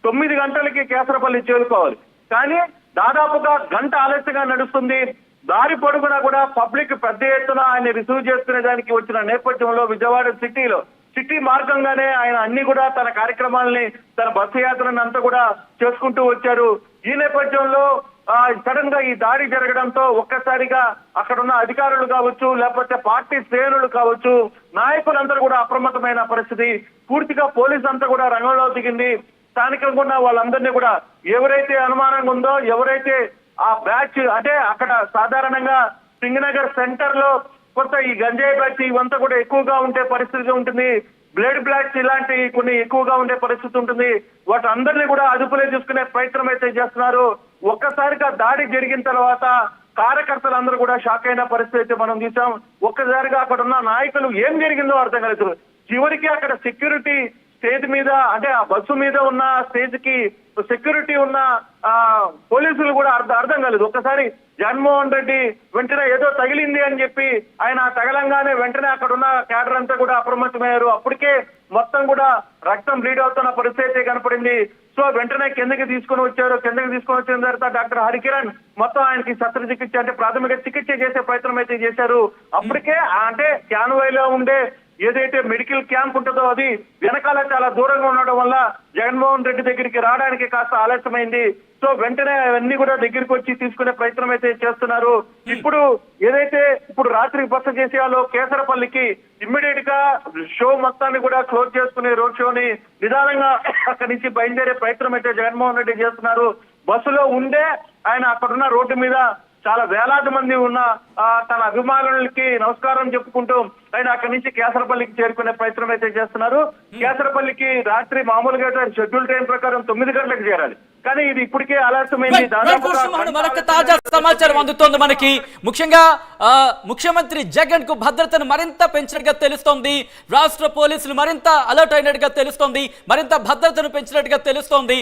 9 గంటలకి కేసరపల్లి చేరుకోవాలి. కానీ దాదాపుగా గంట ఆలస్యంగా నడుస్తుంది. దారి పొడుగునా కూడా పబ్లిక్ పెద్ద ఎత్తున ఆయన రిసీవ్ చేసుకునే దానికి వచ్చిన నేపథ్యంలో విజయవాడ సిటీ మార్గంగానే ఆయన అన్ని కూడా తన కార్యక్రమాలని తన బస్సు యాత్రను అంతా కూడా చేసుకుంటూ వచ్చారు. ఈ నేపథ్యంలో సడన్ గా ఈ దాడి జరగడంతో ఒక్కసారిగా అక్కడ ఉన్న అధికారులు కావచ్చు, లేకపోతే పార్టీ శ్రేణులు కావచ్చు, నాయకులందరూ కూడా అప్రమత్తమైన పరిస్థితి. పూర్తిగా పోలీసు అంతా కూడా రంగంలో దిగింది. స్థానికంగా ఉన్న వాళ్ళందరినీ కూడా ఎవరైతే అనుమానంగా ఉందో, ఎవరైతే ఆ బ్యాచ్ అంటే అక్కడ సాధారణంగా సింగనగర్ సెంటర్ లో కొంత ఈ గంజాయి బ్యాచ్ ఇవంతా కూడా ఎక్కువగా ఉండే పరిస్థితి ఉంటుంది. బ్లడ్ బ్లాక్స్ ఇలాంటి కొన్ని ఎక్కువగా ఉండే పరిస్థితి ఉంటుంది. వాటి అందరినీ కూడా అదుపులో చూసుకునే ప్రయత్నం అయితే చేస్తున్నారు. ఒక్కసారిగా దాడి జరిగిన తర్వాత కార్యకర్తలందరూ కూడా షాక్ అయిన పరిస్థితి అయితే మనం చూసాం. ఒక్కసారిగా అక్కడ ఉన్న నాయకులు ఏం జరిగిందో అర్థం కాలేదు. చివరికి అక్కడ సెక్యూరిటీ స్టేజ్ మీద అంటే ఆ బస్సు మీద ఉన్న స్టేజ్ కి సెక్యూరిటీ ఉన్న పోలీసులు కూడా అర్థం కాలేదు. ఒక్కసారి జగన్మోహన్ రెడ్డి వెంటనే ఏదో తగిలింది అని చెప్పి ఆయన తగలంగానే వెంటనే అక్కడ ఉన్న క్యాడర్ అంతా కూడా అప్రమత్తమయ్యారు. అప్పటికే మొత్తం కూడా రక్తం బ్లీడ్ అవుతున్న పరిస్థితి కనపడింది. సో వెంటనే కిందకి తీసుకుని వచ్చారు. కిందకి తీసుకుని వచ్చిన తర్వాత డాక్టర్ హరికిరణ్ మొత్తం ఆయనకి శస్త్రచికిత్స అంటే ప్రాథమిక చికిత్స చేసే ప్రయత్నం అయితే చేశారు. అప్పటికే అంటే క్యాన్వాయ్లో ఉండే ఏదైతే మెడికల్ క్యాంప్ ఉంటుందో అది వెనకాల చాలా దూరంగా ఉండడం వల్ల జగన్మోహన్ రెడ్డి దగ్గరికి రావడానికి కాస్త ఆలస్యమైంది. సో వెంటనే అవన్నీ కూడా దగ్గరికి వచ్చి తీసుకునే ప్రయత్నం అయితే చేస్తున్నారు. ఇప్పుడు రాత్రి బస చేసేయాలో కేసరపల్లికి ఇమ్మీడియట్ గా షో మొత్తాన్ని కూడా క్లోజ్ చేసుకునే రోడ్ షోని నిదానంగా అక్కడి నుంచి బయలుదేరే ప్రయత్నం అయితే జగన్మోహన్ రెడ్డి చేస్తున్నారు. బస్సులో ఉండే ఆయన అక్కడున్న రోడ్డు మీద చాలా వేలాది మంది ఉన్న తన అభిమానులకి నమస్కారం చెప్పుకుంటూ ఆయన అక్కడి నుంచి కేసరపల్లికి చేరుకునే ప్రయత్నం అయితే చేస్తున్నారు. కేసరపల్లికి రాత్రి మామూలుగా షెడ్యూల్ ట్రైన్ ప్రకారం 9 గంటలకు చేరాలి. కానీ ఇది ఇప్పటికే ఆలస్యమైంది. మరొక తాజా సమాచారం అందుతోంది మనకి. ముఖ్యంగా ముఖ్యమంత్రి జగన్ కు భద్రతను మరింత పెంచినట్టుగా తెలుస్తోంది. రాష్ట్ర పోలీసులు మరింత అలర్ట్ అయినట్టుగా తెలుస్తోంది. మరింత భద్రతను పెంచినట్టుగా తెలుస్తోంది.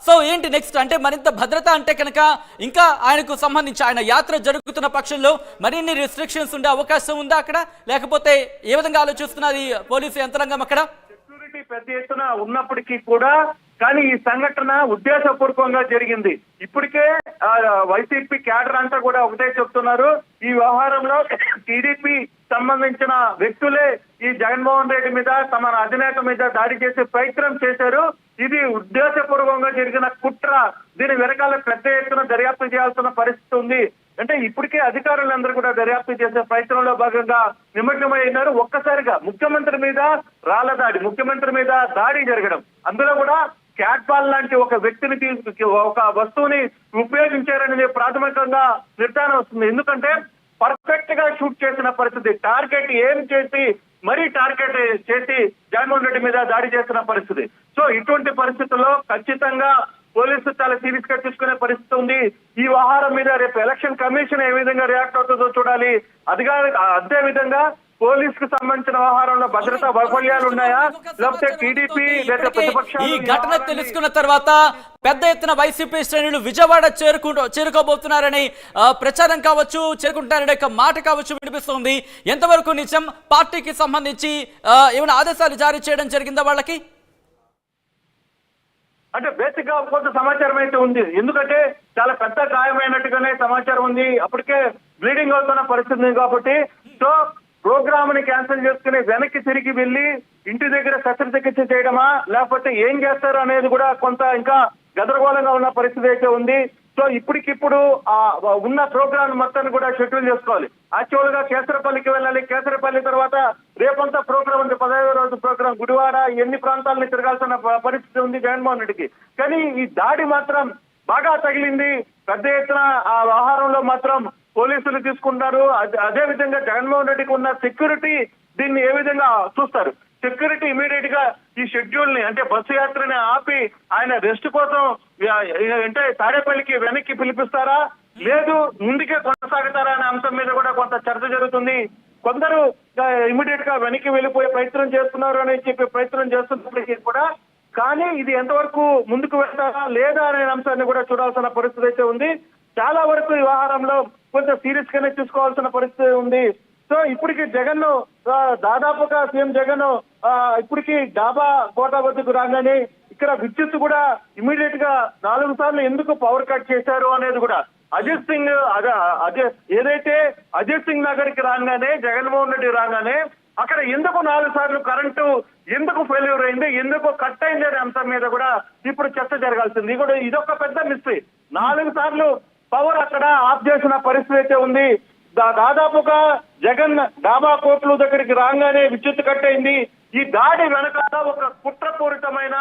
సో ఏంటి నెక్స్ట్ అంటే మరింత భద్రత అంటే కనుక ఇంకా ఆయనకు సంబంధించి ఆయన యాత్ర జరుగుతున్న పక్షంలో మరిన్ని రిస్ట్రిక్షన్స్ ఉండే అవకాశం ఉందా అక్కడ, లేకపోతే ఏ విధంగా ఆలోచిస్తున్నది పోలీసు యంత్రాంగం అక్కడ? సెక్యూరిటీ పెద్ద ఎత్తున ఉన్నప్పటికీ కూడా కానీ ఈ సంఘటన ఉద్దేశపూర్వకంగా జరిగింది. ఇప్పటికే వైసీపీ క్యాడర్ అంతా కూడా ఒకటే చెప్తున్నారు, ఈ వ్యవహారంలో టీడీపీ సంబంధించిన వ్యక్తులే ఈ జగన్మోహన్ రెడ్డి మీద తమ అధినేత మీద దాడి చేసే ప్రయత్నం చేశారు. ఇది ఉద్దేశపూర్వకంగా జరిగిన కుట్ర. దీని వెనకాల పెద్ద ఎత్తున దర్యాప్తు చేయాల్సిన పరిస్థితి ఉంది. అంటే ఇప్పటికే అధికారులందరూ కూడా దర్యాప్తు చేసే ప్రయత్నంలో భాగంగా నిమగ్నమైనారు. ఒక్కసారిగా ముఖ్యమంత్రి మీద రాళ్ల దాడి, ముఖ్యమంత్రి మీద దాడి జరగడం, అందులో కూడా క్యాట్ బాల్ లాంటి ఒక వ్యక్తిని ఒక వస్తువుని ఉపయోగించారనేది ప్రాథమికంగా నిర్ధారణ వస్తుంది. ఎందుకంటే పర్ఫెక్ట్ గా షూట్ చేసిన పరిస్థితి, టార్గెట్ ఏం చేసి మరీ టార్గెట్ చేసి జగన్మోహన్ రెడ్డి మీద దాడి చేసిన పరిస్థితి. సో ఇటువంటి పరిస్థితుల్లో ఖచ్చితంగా పోలీసులు చాలా సీరియస్ గా తీసుకునే పరిస్థితి ఉంది. ఈ వ్యవహారం మీద రేపు ఎలక్షన్ కమిషన్ ఏ విధంగా రియాక్ట్ అవుతుందో చూడాలి. అదే విధంగా పోలీస్ కు సంబంధించిన వ్యవహారంలో భద్రతా వైఫల్యాలు ఉన్నాయా, లేకపోతే టీడీపీ లేదా ప్రతిపక్షాలు? ఈ ఘటన తెలుసుకున్న తర్వాత పెద్ద ఎత్తున వైసీపీ శ్రేణులు విజయవాడ చేరుకోబోతున్నారని ప్రచారం కావచ్చు, చేరుకుంటారనే మాట కావచ్చు వినిపిస్తుంది. ఎంతవరకు నిజం? పార్టీకి సంబంధించి ఏమైనా ఆదేశాలు జారీ చేయడం జరిగిందా వాళ్ళకి? అంటే బేసిక్ గా కొంత సమాచారం అయితే ఉంది. ఎందుకంటే చాలా పెద్ద గాయమైనట్టుగానే సమాచారం ఉంది. అప్పటికే బ్లీడింగ్ అవుతున్న పరిస్థితి ఉంది కాబట్టి సో ప్రోగ్రామ్ ని క్యాన్సిల్ చేసుకుని వెనక్కి తిరిగి వెళ్లి ఇంటి దగ్గర శస్త్రచికిత్స చేయడమా లేకపోతే ఏం చేస్తారు అనేది కూడా కొంత ఇంకా గందరగోళంగా ఉన్న పరిస్థితి అయితే ఉంది. సో ఇప్పటికిప్పుడు ఉన్న ప్రోగ్రామ్ మొత్తాన్ని కూడా షెడ్యూల్ చేసుకోవాలి. యాక్చువల్ గా కేసరపల్లికి వెళ్ళాలి. కేసరపల్లి తర్వాత రేపంతా ప్రోగ్రామ్ ఉంది, 15వ రోజు ప్రోగ్రామ్. గుడివాడ ఎన్ని ప్రాంతాలని తిరగాల్సిన పరిస్థితి ఉంది జగన్మోహన్ రెడ్డికి. కానీ ఈ దాడి మాత్రం బాగా తగిలింది. పెద్ద ఎత్తున ఆ వ్యవహారంలో మాత్రం పోలీసులు తీసుకుంటారు. అదే విధంగా జగన్మోహన్ రెడ్డికి ఉన్న సెక్యూరిటీ దీన్ని ఏ విధంగా చూస్తారు? సెక్యూరిటీ ఇమీడియట్ గా ఈ షెడ్యూల్ ని అంటే బస్సు యాత్రని ఆపి ఆయన రెస్ట్ కోసం అంటే తాడేపల్లికి వెనక్కి పిలిపిస్తారా లేదు ముందుకే కొనసాగుతారా అనే అంశం మీద కూడా కొంత చర్చ జరుగుతుంది. కొందరు ఇమీడియట్ గా వెనక్కి వెళ్ళిపోయే ప్రయత్నం చేస్తున్నారు అని చెప్పి ప్రయత్నం చేస్తున్నప్పటికీ కూడా కానీ ఇది ఎంతవరకు ముందుకు వెళ్తారా లేదా అనే అంశాన్ని కూడా చూడాల్సిన పరిస్థితి అయితే ఉంది. చాలా వరకు ఈ వ్యవహారంలో కొంచెం సీరియస్ గానే చూసుకోవాల్సిన పరిస్థితి ఉంది. సో ఇప్పటికి జగన్ దాదాపుగా సీఎం జగన్ ఇప్పటికి డాబా కోట వద్దకు రాగానే ఇక్కడ విద్యుత్ కూడా ఇమీడియట్ గా 4 సార్లు ఎందుకు పవర్ కట్ చేశారు అనేది కూడా అజిత్ సింగ్ ఏదైతే అజిత్ సింగ్ నగర్ కి రాగానే జగన్మోహన్ రెడ్డి రాగానే అక్కడ ఎందుకు 4 సార్లు కరెంటు ఎందుకు ఫెయిల్యూర్ అయింది, ఎందుకు కట్ అయింది అనే అంశం మీద కూడా ఇప్పుడు చర్చ జరగాల్సింది. కూడా ఇదొక పెద్ద మిస్టరీ. 4 సార్లు పవర్ అక్కడ ఆఫ్ చేసిన పరిస్థితి అయితే ఉంది. దాదాపుగా జగన్ డాబా కోట్ల దగ్గరికి రాగానే విద్యుత్ కట్ అయింది. ఈ దాడి వెనకాల ఒక కుట్రపూరితమైన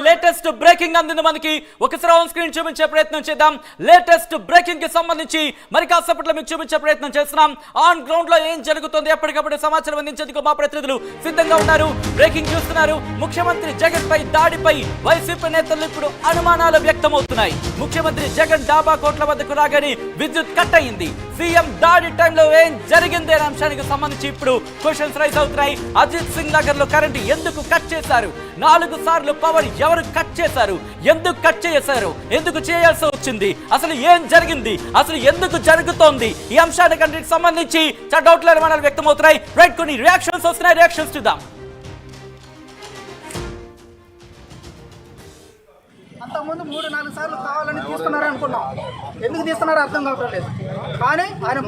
లేటెస్ట్ బ్రేకింగ్ అందింది మనకి. ఒకసారి ఆన్ స్క్రీన్ చూపించే ప్రయత్నం చేద్దాం. లేటెస్ట్ బ్రేకింగ్ కి సంబంధించి మరి కాసేపట్లో మీకు చూపించే ప్రయత్నం చేస్తున్నాం. ఆన్ గ్రౌండ్ లో ఏం జరుగుతుంది ఎప్పటికప్పుడు సమాచారం అందించేందుకు మా ప్రతినిధులు సిద్ధంగా ఉన్నారు. బ్రేకింగ్ చూస్తున్నారు. ముఖ్యమంత్రి జగన్ పై దాడిపై వైసీపీ నేతలు ఇప్పుడు అనుమానాలు వ్యక్తమవుతున్నాయి. ముఖ్యమంత్రి జగన్ డాబా కోట్ల వద్దకు రాగానే విద్యుత్ కట్ అయింది. సీఎం దాడి టైంలో ఏం జరిగింది అనే అంశానికి సంబంధించి ఇప్పుడు క్వశ్చన్స్ రైజ్ అవుతున్నాయి. అజిత్ సింగ్ నగర్ లో కరెంట్ ఎందుకు కట్ చేశారు? 4 సార్లు పవర్ ఎవరు కట్ చేశారు? ఎందుకు కట్ చేశారు? ఎందుకు చేయాల్సి వచ్చింది? అసలు ఏం జరిగింది? అసలు ఎందుకు జరుగుతోంది? ఈ అంశానికి సంబంధించి చాలా డౌట్లు అనుమానాలు వ్యక్తమవుతున్నాయి. రైట్, కొన్ని రియాక్షన్స్ వస్తున్నాయి. రియాక్షన్స్ చూద్దాం. అంతకుముందు 3-4 సార్లు కావాలని తీస్తున్నారని అనుకున్నాం. ఎందుకు తీస్తున్నారో అర్థం కావటం లేదు. కానీ ఆయన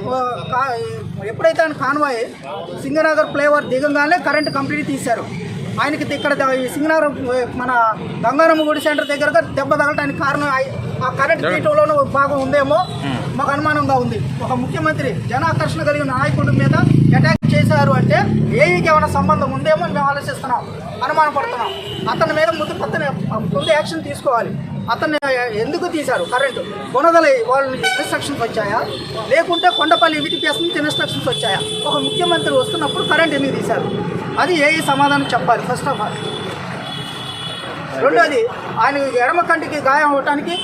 ఎప్పుడైతే ఆయన కాన్వాయ్ సింగనగర్ ఫ్లైఓవర్ దిగంగానే కరెంట్ కంప్లీట్ తీశారు. ఆయనకి ఇక్కడ సింగనగర్ మన గంగారమ్మ గుడి సెంటర్ దగ్గరగా దెబ్బ తగలటానికి కారణం ఆ కరెంట్ తీయటంలోనూ భాగం ఉందేమో మాకు అనుమానంగా ఉంది. ఒక ముఖ్యమంత్రి జనాకర్షణ కలిగిన నాయకుడి మీద అటాక్ చేశారు అంటే ఏఈకి ఏమైనా సంబంధం ఉందేమో మేము ఆలోచిస్తున్నాం, అనుమానపడుతున్నాం. అతని మీద ముందు యాక్షన్ తీసుకోవాలి. అతన్ని ఎందుకు తీశారు? కరెంటు కొనగలి వాళ్ళని ఇన్స్ట్రక్షన్స్ వచ్చాయా, లేకుంటే కొండపల్లి విటిపిఎస్ నుంచి ఇన్స్ట్రక్షన్స్ వచ్చాయా? ఒక ముఖ్యమంత్రి వస్తున్నప్పుడు కరెంట్ ఎందుకు తీశారు? అది ఏఈ సమాధానం చెప్పాలి ఫస్ట్ ఆఫ్ ఆల్. రెండోది, ఆయన ఎడమ కంటికి గాయం అవటానికి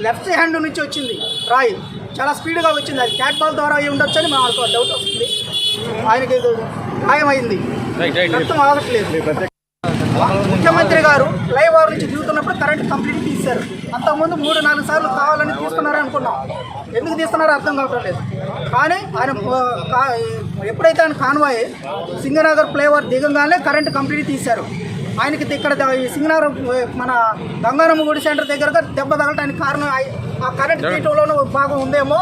లెఫ్ట్ హ్యాండ్ నుంచి వచ్చింది రాయి, చాలా స్పీడ్గా వచ్చింది. అది క్యాట్ బాల్ ద్వారా అయి ఉండొచ్చు అని మాకు డౌట్ వస్తుంది. ఆయనకి గాయం అయింది, రక్తం ఆగట్లేదు. ముఖ్యమంత్రి గారు ఫ్లైఓవర్ నుంచి దిగుతున్నప్పుడు కరెంట్ కంప్లీట్ తీశారు. అంతకుముందు 3-4 సార్లు కావాలని తీస్తున్నారని అనుకున్నాం. ఎందుకు తీస్తున్నారో అర్థం కావటం లేదు. కానీ ఆయన ఎప్పుడైతే ఆయన కాన్వాయ్ సింగనగర్ ఫ్లైఓవర్ దిగంగానే కరెంట్ కంప్లీట్ తీశారు. ఆయనకి ఇక్కడ సింగనగర్ మన గంగారమ్మ గుడి సెంటర్ దగ్గరగా దెబ్బ తగలటానికి కారణం ఆ కరెంట్ తీయటంలోనూ భాగం ఉందేమో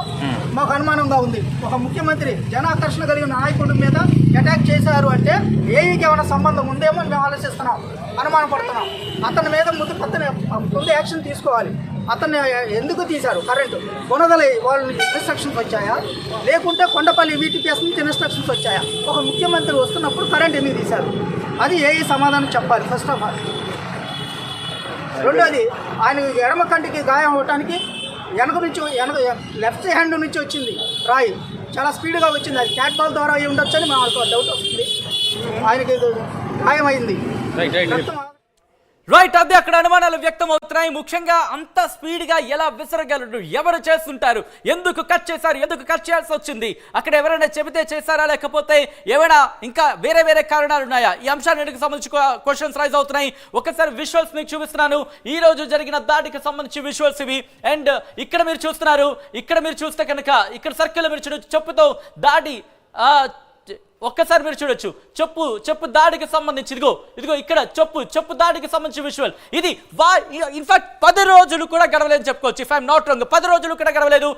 మాకు అనుమానంగా ఉంది. ఒక ముఖ్యమంత్రి జనాకర్షణ కలిగిన నాయకుడి మీద అటాక్ చేశారు అంటే ఏఈకి ఏమైనా సంబంధం ఉందేమో మేము ఆలోచిస్తున్నాం, అనుమానపడుతున్నాం. అతని మీద ముందు యాక్షన్ తీసుకోవాలి. అతన్ని ఎందుకు తీశారు? కరెంటు కొనగలి వాళ్ళని ఇన్స్ట్రక్షన్స్ వచ్చాయా, లేకుంటే కొండపల్లి విటిపిఎస్ నుంచి ఇన్స్ట్రక్షన్స్ వచ్చాయా? ఒక ముఖ్యమంత్రి వస్తున్నప్పుడు కరెంట్ ఎందుకు తీశారు? అది ఏఈ సమాధానం చెప్పాలి ఫస్ట్ ఆఫ్ ఆల్. రెండోది, ఆయన ఎడమ కంటికి గాయం అవటానికి లెఫ్ట్ హ్యాండ్ నుంచి వచ్చింది రాయి, చాలా స్పీడ్గా వచ్చింది. అది క్యాట్ బాల్ ద్వారా అయి ఉండొచ్చు అని మాకు డౌట్ వస్తుంది. ఆయనకి గాయం అయింది, రక్తం రైట్, అదే అక్కడ అనుమానాలు వ్యక్తం అవుతున్నాయి. ముఖ్యంగా అంత స్పీడ్ గా ఎలా విసరగలరు? ఎవరు చేస్తుంటారు? ఎందుకు కట్ చేశారు? ఎందుకు కట్ చేయాల్సి వచ్చింది? అక్కడ ఎవరైనా చెబితే చేశారా, లేకపోతే ఏమైనా ఇంకా వేరే కారణాలు ఉన్నాయా? ఈ అంశానికి సంబంధించి క్వశ్చన్స్ రైజ్ అవుతున్నాయి. ఒకసారి విజువల్స్ మీకు చూపిస్తున్నాను. ఈ రోజు జరిగిన దాడికి సంబంధించి విజువల్స్ ఇవి. అండ్ ఇక్కడ మీరు చూస్తున్నారు. ఇక్కడ మీరు చూస్తే కనుక ఇక్కడ సర్కిల్ మీరు చూడొచ్చు. చెప్పుతో దాడి ఒక్కసారి మీరు చూడొచ్చు. చెప్పు దాడికి సంబంధించి ఇదిగో ఇక్కడ చెప్పు దాడికి సంబంధించి విజువల్ ఇది. ఇన్ఫాక్ట్ 10 రోజులు కూడా గడవలేదని చెప్పుకోవచ్చు. ఇఫ్ ఐఎమ్ నాట్ రాంగ్, 10 రోజులు కూడా గడవలేదు.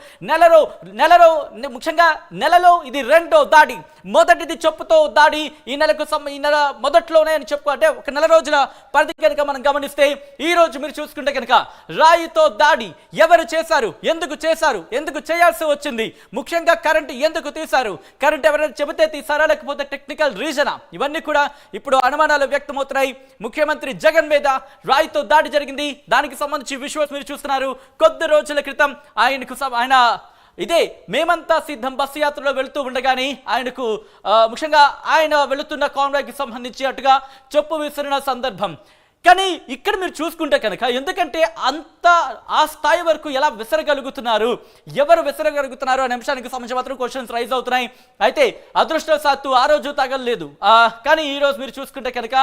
నెలలో ముఖ్యంగా నెలలో ఇది 2వ దాడి. మొదటిది చెప్పుతో దాడి ఈ నెల మొదట్లోనే అని చెప్పుకుంటే ఒక నెల రోజుల పరిధి కనుక మనం గమనిస్తే, ఈ రోజు మీరు చూసుకుంటే కనుక రాయితో దాడి ఎవరు చేశారు? ఎందుకు చేశారు? ఎందుకు చేయాల్సి వచ్చింది? ముఖ్యంగా కరెంట్ ఎందుకు తీశారు? కరెంట్ ఎవరైనా చెబితే తీసారా, లేకపోతే టెక్నికల్ రీజనా? ఇవన్నీ కూడా ఇప్పుడు అనుమానాలు వ్యక్తమవుతున్నాయి. ముఖ్యమంత్రి జగన్ మీద రాయితో దాడి జరిగింది. దానికి సంబంధించి విజువల్స్ మీరు చూస్తున్నారు. కొద్ది రోజుల క్రితం ఆయన ఇదే మేమంతా సిద్ధం బస్సు యాత్రలో వెళుతూ ఉండగానే ఆయనకు ముఖ్యంగా ఆయన వెళుతున్న కాన్వాయ్కి సంబంధించి అటుగా చెప్పు విసిరిన సందర్భం. కానీ ఇక్కడ మీరు చూసుకుంటే కనుక ఎందుకంటే అంత ఆ స్థాయి వరకు ఎలా విసరగలుగుతున్నారు, ఎవరు విసరగలుగుతున్నారు అనే అంశానికి సంబంధించి మాత్రం క్వశ్చన్స్ రైజ్ అవుతున్నాయి. అయితే అదృష్టవశాత్తు ఆ రోజు తగలలేదు. కానీ ఈ రోజు మీరు చూసుకుంటే కనుక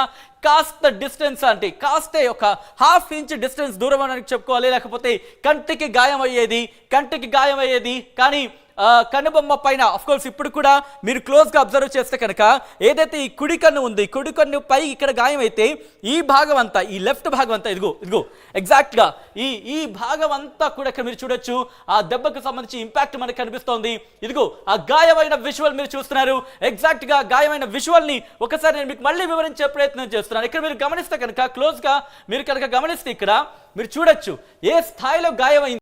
కాస్త డిస్టెన్స్ అంటే కాస్తే ఒక 1/2 ఇంచ్ డిస్టెన్స్ దూరం అని చెప్పుకోవాలి. లేకపోతే కంటికి గాయం అయ్యేది. కానీ కనుబొమ్మ పైన ఆఫ్ కోర్స్ ఇప్పుడు కూడా మీరు క్లోజ్ గా అబ్జర్వ్ చేస్తే కనుక ఏదైతే ఈ కుడి కన్ను ఉంది, కుడి కన్ను పై ఇక్కడ గాయం అయితే ఈ భాగం అంతా, ఈ లెఫ్ట్ భాగం అంతా ఇదిగో ఎగ్జాక్ట్ గా ఈ భాగం అంతా కూడా ఇక్కడ మీరు చూడొచ్చు ఆ దెబ్బకు సంబంధించి ఇంపాక్ట్ మనకు కనిపిస్తోంది. ఇదిగో ఆ గాయమైన విజువల్ మీరు చూస్తున్నారు. ఎగ్జాక్ట్ గా గాయమైన విజువల్ ని ఒకసారి నేను మీకు మళ్ళీ వివరించే ప్రయత్నం చేస్తున్నాను. ఇక్కడ మీరు గమనిస్తే కనుక క్లోజ్ గా మీరు కనుక గమనిస్తే ఇక్కడ మీరు చూడొచ్చు ఏ స్థాయిలో గాయమైంది.